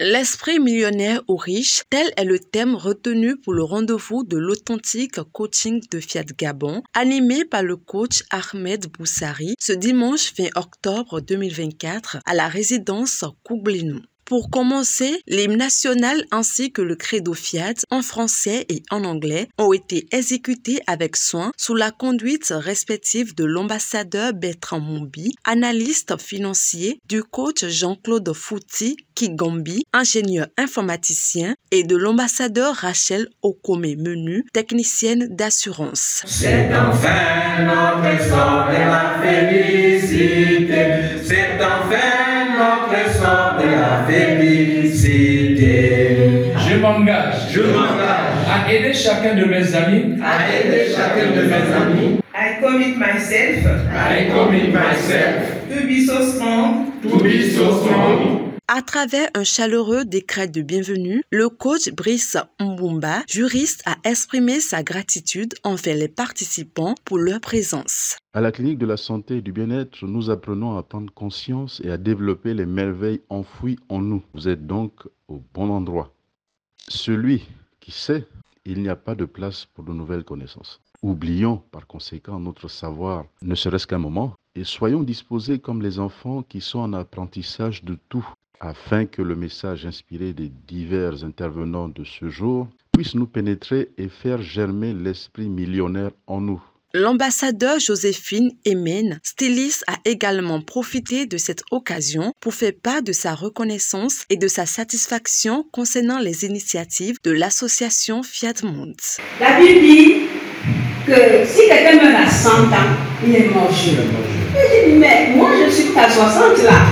L'esprit millionnaire ou riche, tel est le thème retenu pour le rendez-vous de l'authentique coaching de Fiat Gabon, animé par le coach Ahmed Boussari ce dimanche 20 octobre 2024 à la résidence Koublinou. Pour commencer, l'hymne national ainsi que le credo Fiat en français et en anglais ont été exécutés avec soin sous la conduite respective de l'ambassadeur Bertrand Mombi, analyste financier, du coach Jean-Claude Fouti Kigambi, ingénieur informaticien, et de l'ambassadeur Rachel Okome-Menu, technicienne d'assurance. C'est enfin notre sort de la félicité, c'est enfin notre sort de la félicité. Je m'engage à aider chacun de mes amis, I commit myself to be so strong. À travers un chaleureux décret de bienvenue, le coach Brice Mbumba, juriste, a exprimé sa gratitude envers les participants pour leur présence. À la clinique de la santé et du bien-être, nous apprenons à prendre conscience et à développer les merveilles enfouies en nous. Vous êtes donc au bon endroit. Celui qui sait, il n'y a pas de place pour de nouvelles connaissances. Oublions par conséquent notre savoir, ne serait-ce qu'un moment, et soyons disposés comme les enfants qui sont en apprentissage de tout, afin que le message inspiré des divers intervenants de ce jour puisse nous pénétrer et faire germer l'esprit millionnaire en nous. L'ambassadeur Joséphine Emen, styliste, a également profité de cette occasion pour faire part de sa reconnaissance et de sa satisfaction concernant les initiatives de l'association Fiat Monde. La Bible dit que si quelqu'un meurt à 100 ans, il est mort. Je dis, mais moi je suis à 60 là.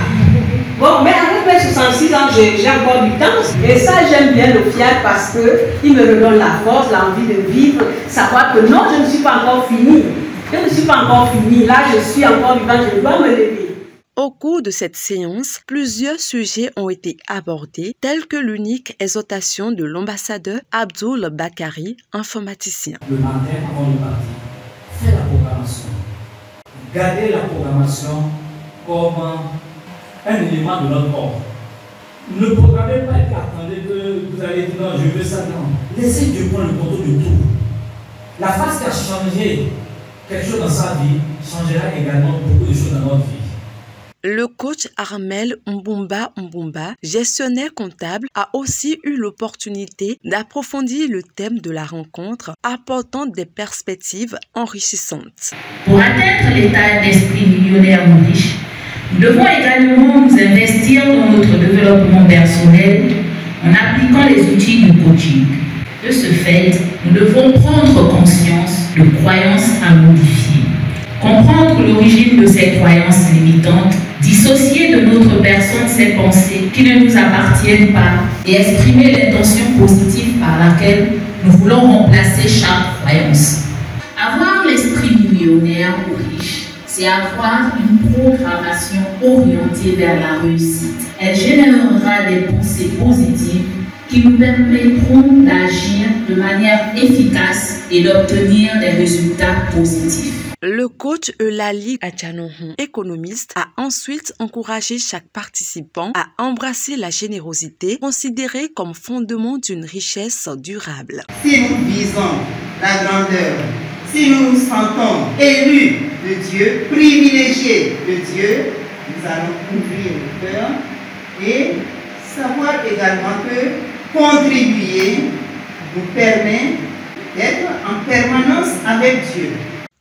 Bon, mais avec mes 66 ans, j'ai encore du temps. Et ça, j'aime bien le Fiat parce qu'il me redonne la force, l'envie de vivre, savoir que non, je ne suis pas encore fini. Je ne suis pas encore fini. Là, je suis encore vivant, je dois me lever. Au cours de cette séance, plusieurs sujets ont été abordés, tels que l'unique exhortation de l'ambassadeur Abdoul Bakari, informaticien. Le matin, avant de partir, faites la programmation. Gardez la programmation comme un élément de notre ordre. Ne programmez pas et attendez que vous allez dire non, je veux ça, non. Laissez Dieu prendre le contrôle de tout. La phase qui a changé quelque chose dans sa vie changera également beaucoup de choses dans notre vie. Le coach Armel Mbumba, gestionnaire comptable, a aussi eu l'opportunité d'approfondir le thème de la rencontre, apportant des perspectives enrichissantes. Pour atteindre l'état d'esprit millionnaire ou riche, nous devons également nous investir dans notre développement personnel en appliquant les outils du coaching. De ce fait, nous devons prendre conscience de croyances à modifier, comprendre l'origine de ces croyances limitantes, dissocier de notre personne ces pensées qui ne nous appartiennent pas et exprimer l'intention positive par laquelle nous voulons remplacer chaque croyance. Avoir l'esprit millionnaire ou riche, c'est avoir une programmation orientée vers la réussite. Elle générera des pensées positives qui nous permettront d'agir de manière efficace et d'obtenir des résultats positifs. Le coach Eulalie Adjanohon, économiste, a ensuite encouragé chaque participant à embrasser la générosité, considérée comme fondement d'une richesse durable. Si nous visons la grandeur, si nous nous sentons élus de Dieu, privilégiés de Dieu, nous allons ouvrir le cœur et savoir également que contribuer nous permet d'être en permanence avec Dieu.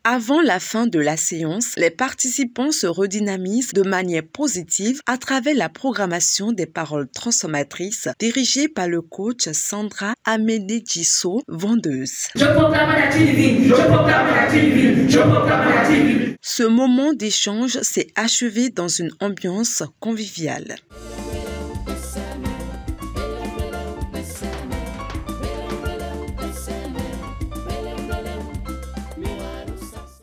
Avant la fin de la séance, les participants se redynamisent de manière positive à travers la programmation des paroles transformatrices dirigée par le coach Sandra Amédé-Gisso, vendeuse. Je proclame la divine, je proclame la divine, je proclame la divine. Ce moment d'échange s'est achevé dans une ambiance conviviale.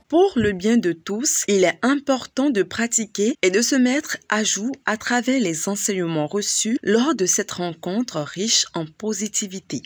Pour le bien de tous, il est important de pratiquer et de se mettre à jour à travers les enseignements reçus lors de cette rencontre riche en positivité.